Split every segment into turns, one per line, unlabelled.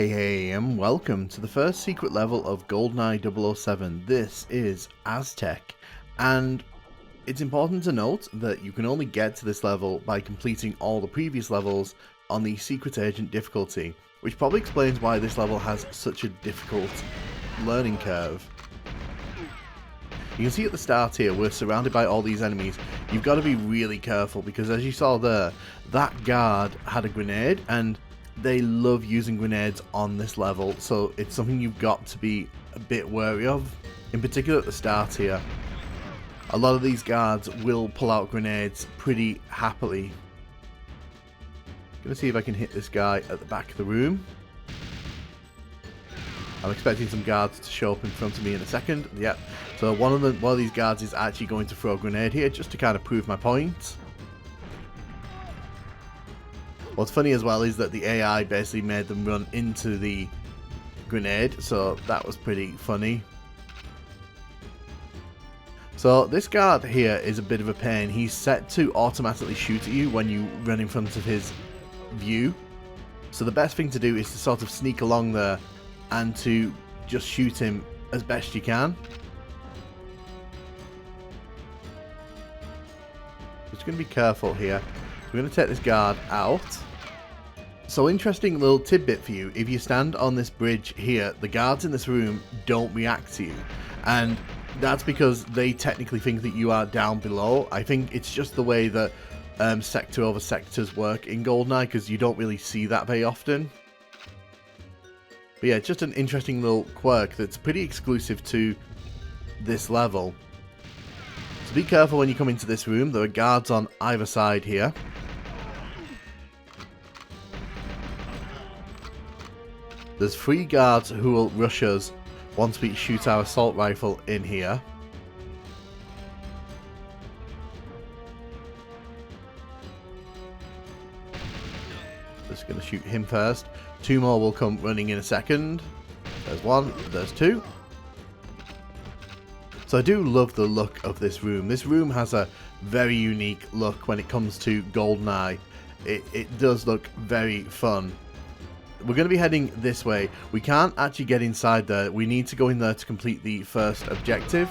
Hey, and welcome to the first secret level of Goldeneye 007. This is Aztec, and it's important to note that you can only get to this level by completing all the previous levels on the Secret Agent difficulty, which probably explains why this level has such a difficult learning curve. You can see at the start here, we're surrounded by all these enemies. You've got to be really careful because, as you saw there, that guard had a grenade, and they love using grenades on this level, so it's something you've got to be a bit wary of, in particular at the start here. A lot of these guards will pull out grenades pretty happily. Gonna see if I can hit this guy at the back of the room. I'm expecting some guards to show up in front of me in a second. Yep. So one of these guards is actually going to throw a grenade here just to kind of prove my point. What's funny as well is that the AI basically made them run into the grenade, so that was pretty funny. So this guard here is a bit of a pain. He's set to automatically shoot at you when you run in front of his view. So the best thing to do is to sort of sneak along there and to just shoot him as best you can. Just going to be careful here. We're going to take this guard out. So interesting little tidbit for you, if you stand on this bridge here, the guards in this room don't react to you. And that's because they technically think that you are down below. I think it's just the way that sector over sectors work in Goldeneye, because you don't really see that very often. But yeah, it's just an interesting little quirk that's pretty exclusive to this level. So be careful when you come into this room. There are guards on either side here. There's 3 guards who will rush us once we shoot our assault rifle in here. Just going to shoot him first. 2 more will come running in a second. There's 1, there's 2. So I do love the look of this room. This room has a very unique look when it comes to Goldeneye. It does look very fun. We're going to be heading this way. We can't actually get inside there. We need to go in there to complete the first objective.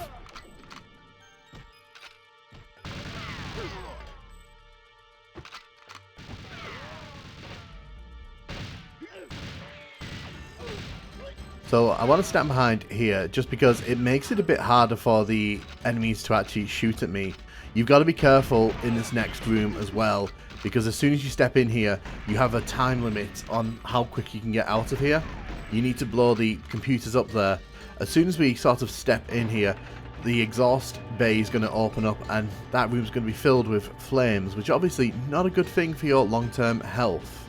So I want to stand behind here just because it makes it a bit harder for the enemies to actually shoot at me. You've got to be careful in this next room as well, because as soon as you step in here, you have a time limit on how quick you can get out of here. You need to blow the computers up there. As soon as we sort of step in here, the exhaust bay is going to open up, and that room's going to be filled with flames, which obviously not a good thing for your long-term health.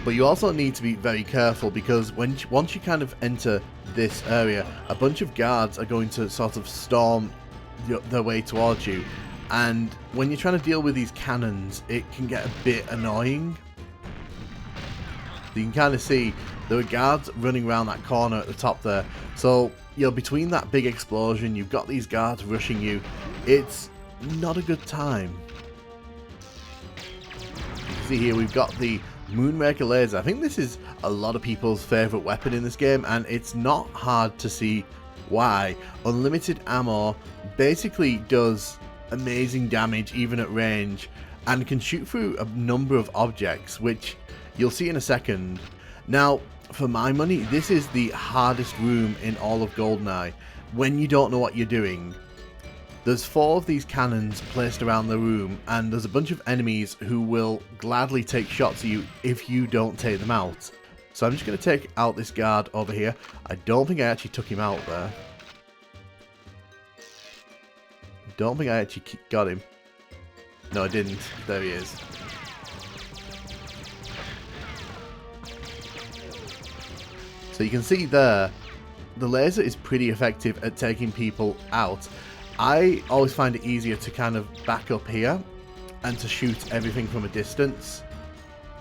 But you also need to be very careful, because once you kind of enter this area, a bunch of guards are going to sort of storm their way towards you. And when you're trying to deal with these cannons, it can get a bit annoying. You can kind of see there are guards running around that corner at the top there. So, you know, between that big explosion, you've got these guards rushing you. It's not a good time. You can see here we've got the Moonraker laser. I think this is a lot of people's favourite weapon in this game, and it's not hard to see why. Unlimited ammo basically does amazing damage even at range, and can shoot through a number of objects, which you'll see in a second. Now, for my money, this is the hardest room in all of Goldeneye when you don't know what you're doing. There's 4 of these cannons placed around the room, and there's a bunch of enemies who will gladly take shots at you if you don't take them out. So I'm just going to take out this guard over here. I don't think I actually took him out there. Don't think I actually got him. No, I didn't. There he is. So you can see there, the laser is pretty effective at taking people out. I always find it easier to kind of back up here and to shoot everything from a distance.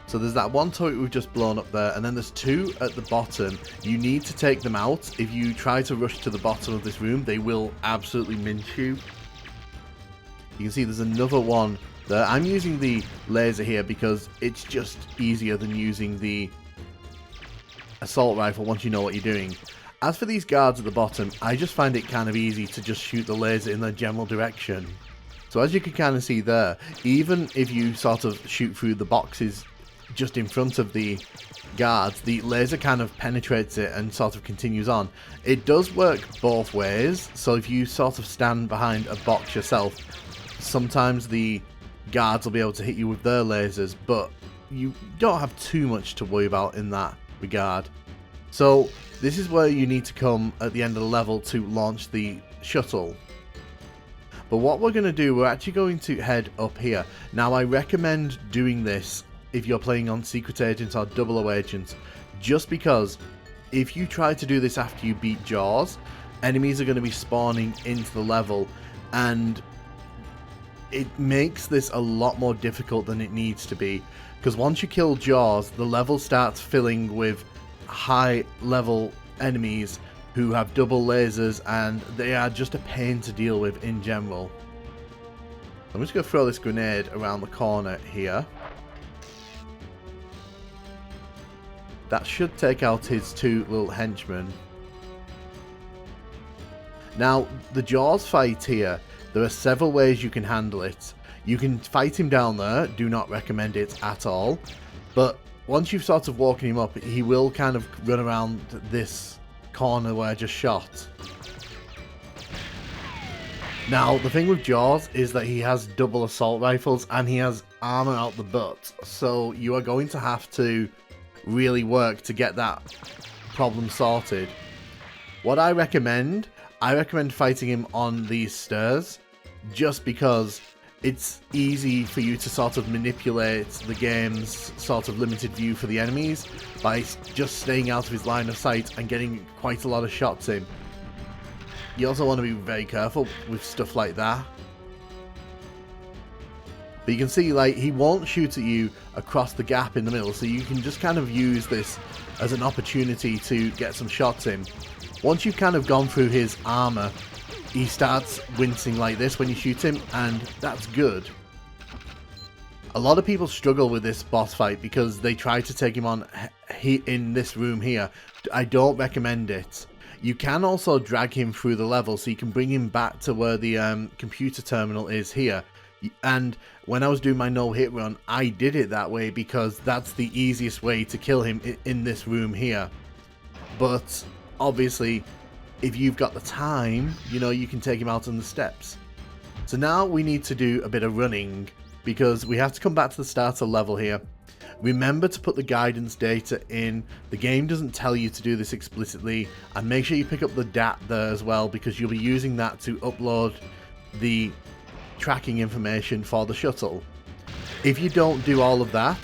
So there's that one turret we've just blown up there, and then there's 2 at the bottom. You need to take them out. If you try to rush to the bottom of this room, they will absolutely mince you. You can see there's another one there. I'm using the laser here because it's just easier than using the assault rifle once you know what you're doing. As for these guards at the bottom, I just find it kind of easy to just shoot the laser in their general direction. So as you can kind of see there, even if you sort of shoot through the boxes just in front of the guards, the laser kind of penetrates it and sort of continues on. It does work both ways, so if you sort of stand behind a box yourself, sometimes the guards will be able to hit you with their lasers, but you don't have too much to worry about in that regard. So this is where you need to come at the end of the level to launch the shuttle. But what we're going to do, we're actually going to head up here. Now I recommend doing this if you're playing on Secret Agents or 00 Agents, just because if you try to do this after you beat Jaws, enemies are going to be spawning into the level, and it makes this a lot more difficult than it needs to be, because once you kill Jaws, the level starts filling with high level enemies who have double lasers, and they are just a pain to deal with in general. I'm just going to throw this grenade around the corner here. That should take out his two little henchmen. Now, the Jaws fight here, there are several ways you can handle it. You can fight him down there, do not recommend it at all. But once you've sort of woken him up, he will kind of run around this corner where I just shot. Now, the thing with Jaws is that he has double assault rifles and he has armor out the butt. So you are going to have to really work to get that problem sorted. What I recommend fighting him on these stairs, just because it's easy for you to sort of manipulate the game's sort of limited view for the enemies by just staying out of his line of sight and getting quite a lot of shots in. You also want to be very careful with stuff like that. But you can see, like, he won't shoot at you across the gap in the middle, so you can just kind of use this as an opportunity to get some shots in. Once you've kind of gone through his armor, he starts wincing like this when you shoot him, and that's good. A lot of people struggle with this boss fight because they try to take him on in this room here. I don't recommend it. You can also drag him through the level, so you can bring him back to where the computer terminal is here. And when I was doing my no-hit run, I did it that way because that's the easiest way to kill him in this room here. But obviously, if you've got the time, you know, you can take him out on the steps. So now we need to do a bit of running, because we have to come back to the starter level here. Remember to put the guidance data in. The game doesn't tell you to do this explicitly, and make sure you pick up the DAT there as well, because you'll be using that to upload the tracking information for the shuttle. If you don't do all of that,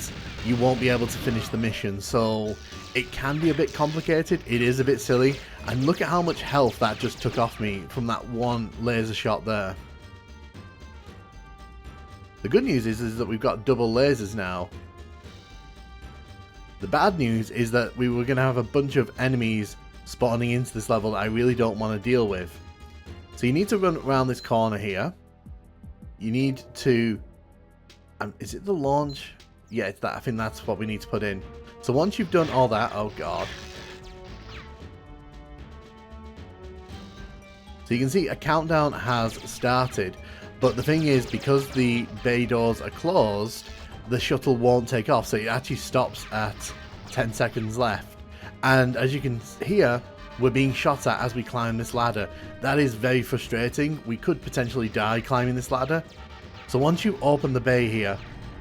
you won't be able to finish the mission, so it can be a bit complicated. It is a bit silly, and look at how much health that just took off me from that one laser shot there. The good news is that we've got double lasers now. The bad news is that we were going to have a bunch of enemies spawning into this level that I really don't want to deal with. So you need to run around this corner here. You need to... is it the launch? Yeah, it's that. I think that's what we need to put in. So once you've done all that... Oh, God. So you can see a countdown has started. But the thing is, because the bay doors are closed, the shuttle won't take off. So it actually stops at 10 seconds left. And as you can hear, we're being shot at as we climb this ladder. That is very frustrating. We could potentially die climbing this ladder. So once you open the bay here,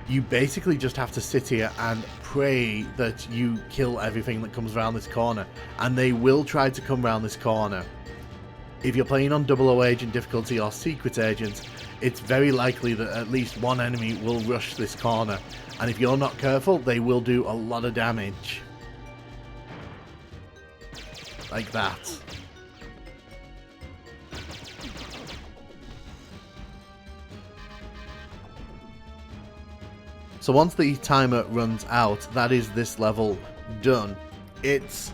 you basically just have to sit here and pray that you kill everything that comes around this corner. And they will try to come around this corner. If you're playing on 00 Agent difficulty or Secret Agent, it's very likely that at least one enemy will rush this corner. And if you're not careful, they will do a lot of damage. Like that. So once the timer runs out, that is this level done. It's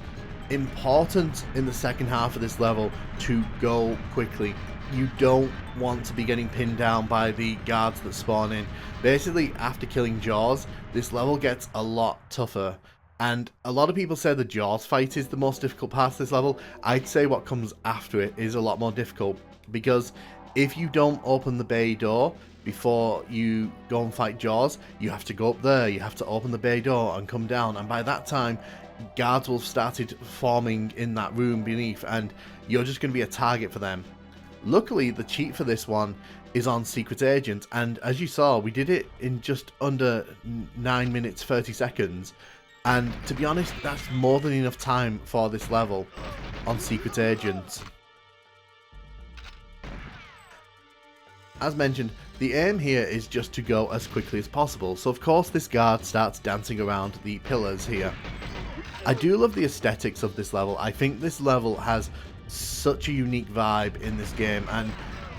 important in the second half of this level to go quickly. You don't want to be getting pinned down by the guards that spawn in. Basically, after killing Jaws, this level gets a lot tougher. And a lot of people say the Jaws fight is the most difficult part of this level. I'd say what comes after it is a lot more difficult, because if you don't open the bay door before you go and fight Jaws, you have to go up there, you have to open the bay door and come down, and by that time guards will have started forming in that room beneath, and you're just going to be a target for them. Luckily, the cheat for this one is on Secret Agent, and as you saw, we did it in just under 9 minutes 30 seconds, and to be honest, that's more than enough time for this level on Secret Agent. As mentioned, the aim here is just to go as quickly as possible, so of course this guard starts dancing around the pillars here. I do love the aesthetics of this level. I think this level has such a unique vibe in this game, and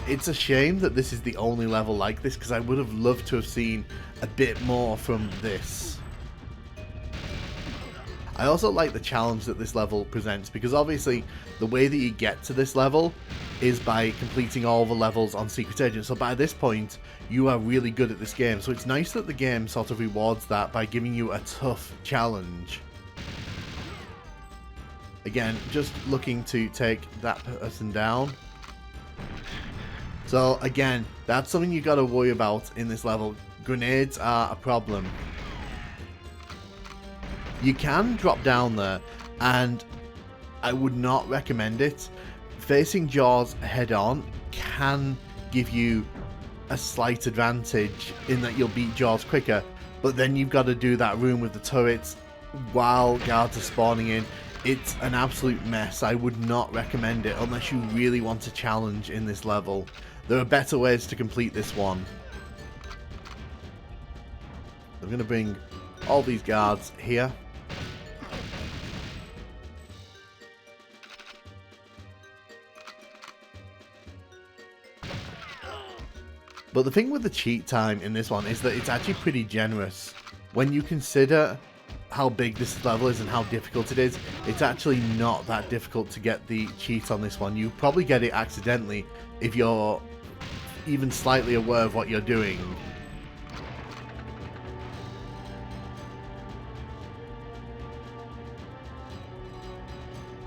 it's a shame that this is the only level like this, because I would have loved to have seen a bit more from this. I also like the challenge that this level presents, because obviously the way that you get to this level is by completing all the levels on Secret Agent, so by this point you are really good at this game, so it's nice that the game sort of rewards that by giving you a tough challenge. Again, just looking to take that person down. So again, that's something you gotta worry about in this level. Grenades are a problem. You can drop down there, and I would not recommend it. Facing Jaws head on can give you a slight advantage in that you'll beat Jaws quicker, but then you've got to do that room with the turrets while guards are spawning in. It's an absolute mess. I would not recommend it unless you really want a challenge in this level. There are better ways to complete this one. I'm going to bring all these guards here. But the thing with the cheat time in this one is that it's actually pretty generous. When you consider how big this level is and how difficult it is, it's actually not that difficult to get the cheat on this one. You probably get it accidentally if you're even slightly aware of what you're doing.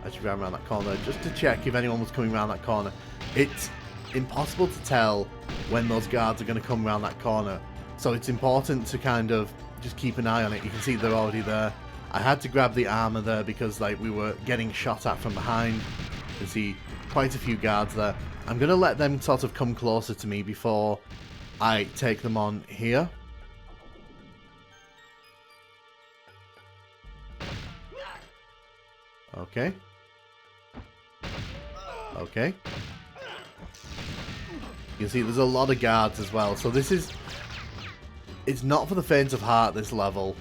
I just ran around that corner just to check if anyone was coming around that corner. It's impossible to tell when those guards are going to come around that corner, so it's important to kind of just keep an eye on it. You can see they're already there. I had to grab the armor there because like we were getting shot at from behind. You can see quite a few guards there. I'm going to let them sort of come closer to me before I take them on here. Okay. Okay. You can see there's a lot of guards as well, so this is... It's not for the faint of heart, this level.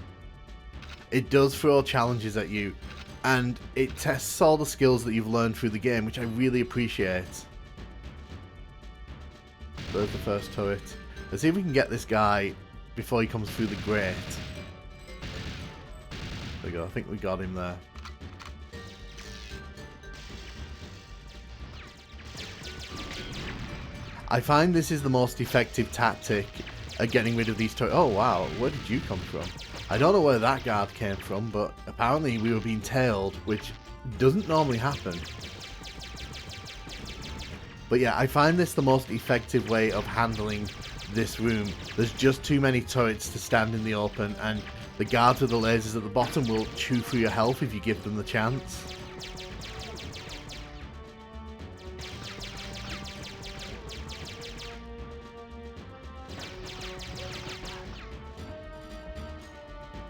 It does throw challenges at you, and it tests all the skills that you've learned through the game, which I really appreciate. There's the first turret. Let's see if we can get this guy before he comes through the grate. There we go, I think we got him there. I find this is the most effective tactic at getting rid of these turrets. Oh wow, where did you come from? I don't know where that guard came from, but apparently we were being tailed, which doesn't normally happen. But yeah, I find this the most effective way of handling this room. There's just too many turrets to stand in the open, and the guards with the lasers at the bottom will chew through your health if you give them the chance.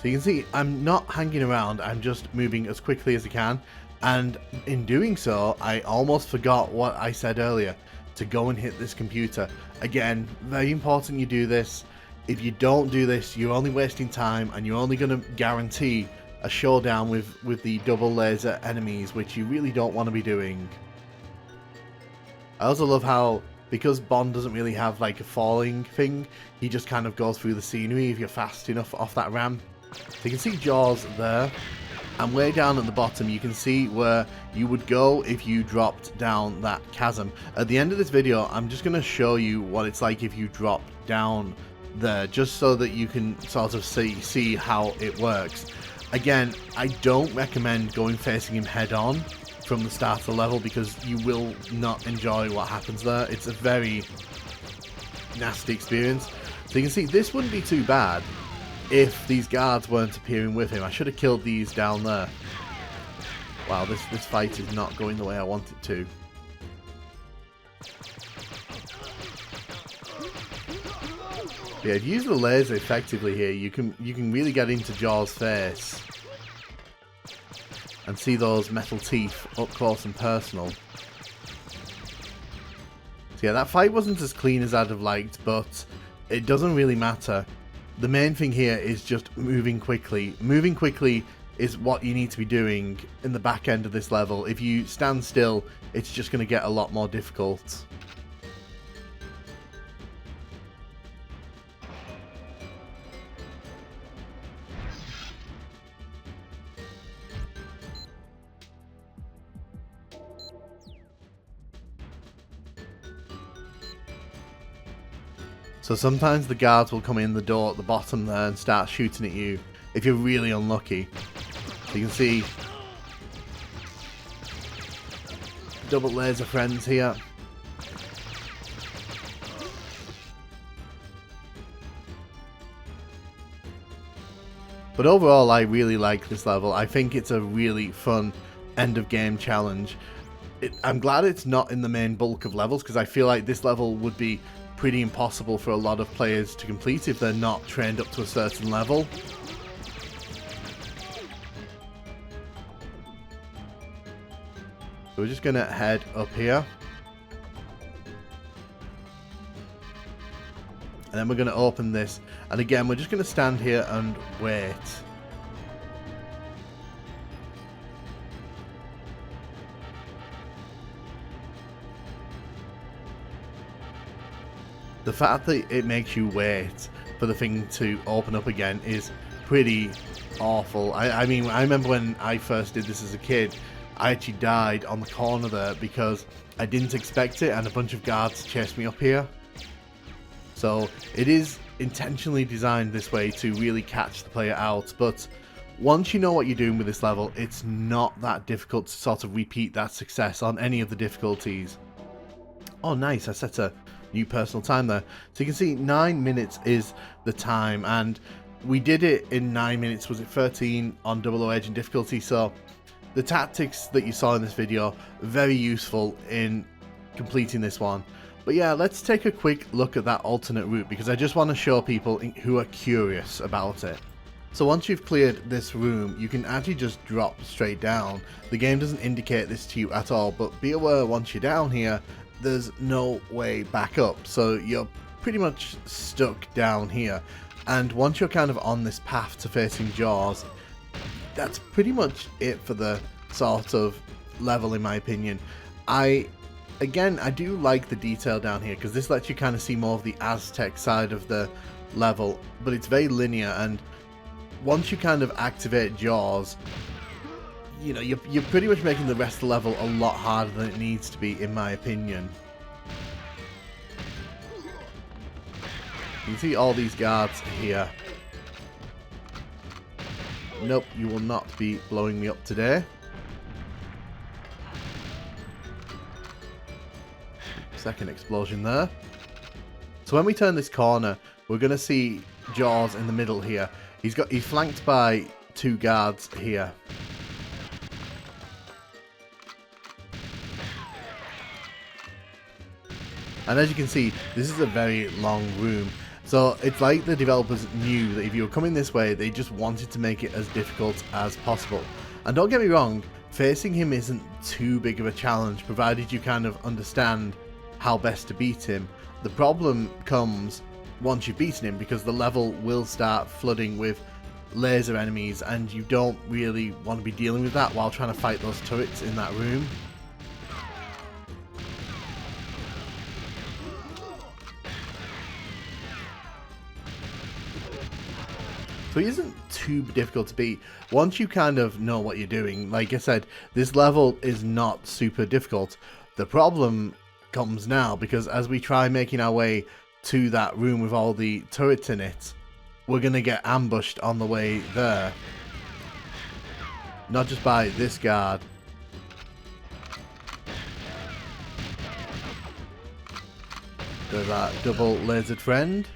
So you can see, I'm not hanging around, I'm just moving as quickly as I can, and in doing so, I almost forgot what I said earlier, to go and hit this computer. Again, very important you do this. If you don't do this, you're only wasting time, and you're only going to guarantee a showdown with the double laser enemies, which you really don't want to be doing. I also love how, because Bond doesn't really have like a falling thing, he just kind of goes through the scenery if you're fast enough off that ramp. So you can see Jaws there, and way down at the bottom you can see where you would go if you dropped down that chasm. At the end of this video, I'm just going to show you what it's like if you drop down there, just so that you can sort of see how it works. Again, I don't recommend going facing him head on from the start of the level because you will not enjoy what happens there. It's a very nasty experience. So you can see this wouldn't be too bad if these guards weren't appearing with him. I should have killed these down there. Wow, this fight is not going the way I want it to. Yeah, if you use the laser effectively here, you can really get into Jaws' face and see those metal teeth up close and personal. So yeah, that fight wasn't as clean as I'd have liked, but it doesn't really matter. The main thing here is just moving quickly. Moving quickly is what you need to be doing in the back end of this level. If you stand still, it's just going to get a lot more difficult. So sometimes the guards will come in the door at the bottom there and start shooting at you if you're really unlucky. So you can see double laser friends here. But overall, I really like this level. I think it's a really fun end of game challenge. I'm glad it's not in the main bulk of levels because I feel like this level would be pretty impossible for a lot of players to complete if they're not trained up to a certain level. So we're just going to head up here. And then we're going to open this. And again, we're just going to stand here and wait. The fact that it makes you wait for the thing to open up again is pretty awful. I mean, I remember when I first did this as a kid, I actually died on the corner there because I didn't expect it and a bunch of guards chased me up here. So it is intentionally designed this way to really catch the player out, but once you know what you're doing with this level, it's not that difficult to sort of repeat that success on any of the difficulties. Oh nice, I set a new personal time there. So you can see 9 minutes is the time, and we did it in 9 minutes. Was it 13 on 00 Agent difficulty? So the tactics that you saw in this video, very useful in completing this one. But yeah, let's take a quick look at that alternate route because I just want to show people who are curious about it. So once you've cleared this room, you can actually just drop straight down. The game doesn't indicate this to you at all, but be aware once you're down here, there's no way back up, so you're pretty much stuck down here. And once you're kind of on this path to facing Jaws, that's pretty much it for the sort of level, in my opinion. Again, I do like the detail down here because this lets you kind of see more of the Aztec side of the level, but it's very linear, and once you kind of activate Jaws, you know, you're pretty much making the rest of the level a lot harder than it needs to be, in my opinion. You can see all these guards here. Nope, you will not be blowing me up today. Second explosion there. So when we turn this corner, we're going to see Jaws in the middle here. He's flanked by 2 guards here. And as you can see, this is a very long room. So it's like the developers knew that if you were coming this way, they just wanted to make it as difficult as possible. And don't get me wrong, facing him isn't too big of a challenge, provided you kind of understand how best to beat him. The problem comes once you've beaten him, because the level will start flooding with laser enemies, and you don't really want to be dealing with that while trying to fight those turrets in that room. So he isn't too difficult to beat once you kind of know what you're doing. Like I said, this level is not super difficult. The problem comes now, because as we try making our way to that room with all the turrets in it, we're going to get ambushed on the way there. not just by this guard. There's our double lasered friend.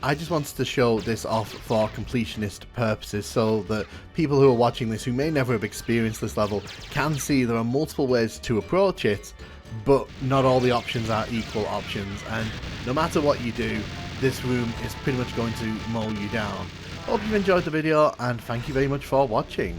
I just wanted to show this off for completionist purposes so that people who are watching this who may never have experienced this level can see there are multiple ways to approach it, but not all the options are equal options, and no matter what you do, this room is pretty much going to mow you down. Hope you've enjoyed the video, and thank you very much for watching.